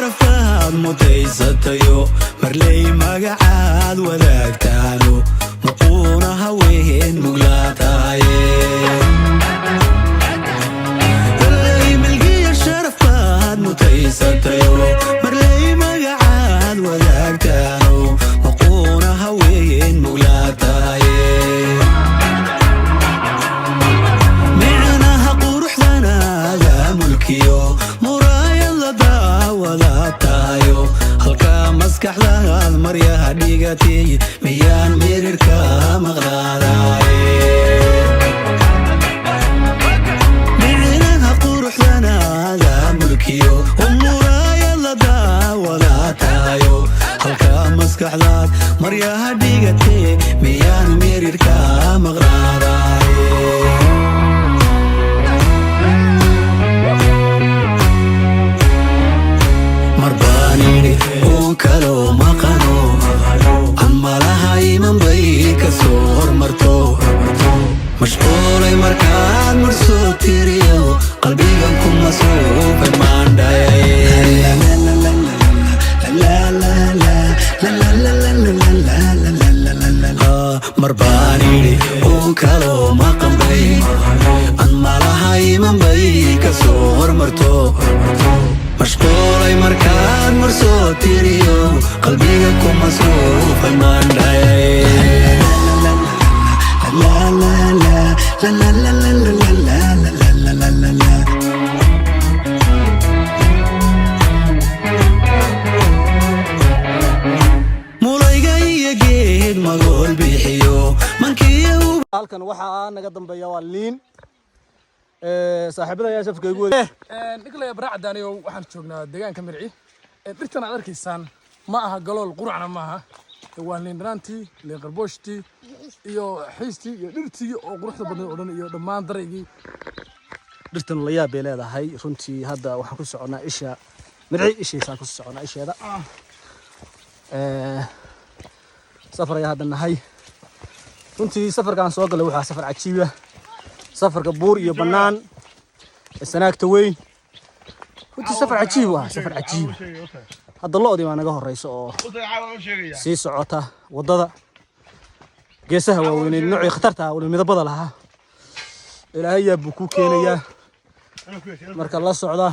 sharafkaad mutaysatayo marley magacaad wadaagtaano maquuna haween muglaataaye marley milgiya sharafkaad mutaysatayo marley magacaad wadaagtaano maquuna haween muglaataaye micnaha quruxdanaada mulkiyo halka maskaxdaad maryaha dhigatay miyaan mirirka maqnaadaay micnaha quruxdanaada mulkiyo muraayad la daawadatayo halka maskaxdaad maryaha dhigatay miyaan mirirka maqnaadaay kalo maqano ama lahay manbay ka soo hormarto mashquulay markaad marsoo tiriyo qalbigan ku masuufay maandhayay marbaan idhi uun kalo maqanbay ama lahay manbay ka soo hormarto mashquulay markaad marsoo tiriyo qalbiga ku masruufay maandhayay mulayga iyo geed magool bixiyo mankiyo halkan waxaa naga dambeeya waa liin saaxiibada ayaa safka ugu ninkala baracdaaniyo waxaan joognaa deegaanka Mirci dhirtan aad arkaysaan ma aha galool quracna ma aha waa liin dhanaantii liin qarboshtii iyo xiistii iyo dhirtii oo quruxda badan oo dhan iyo dhammaan daraygii dhirtan la yaab ay leedahay runtii hadda waxaan ku soconaa isha Mirci ishiisa ku soconaa isheeda safar ayaa hadda nahay runtii safarkan soo galay waxa safar cajiib ah safarka buur iyo banaan sanaagta weyn runtii safar cajiib ah safar cajiib hadda lo'dii baa naga horeyso oo sii socota wadada geesaha waaweyn nooci khatarta ah oo midabada lahaa ilaahay yaa buu ku keenayaa marka la socda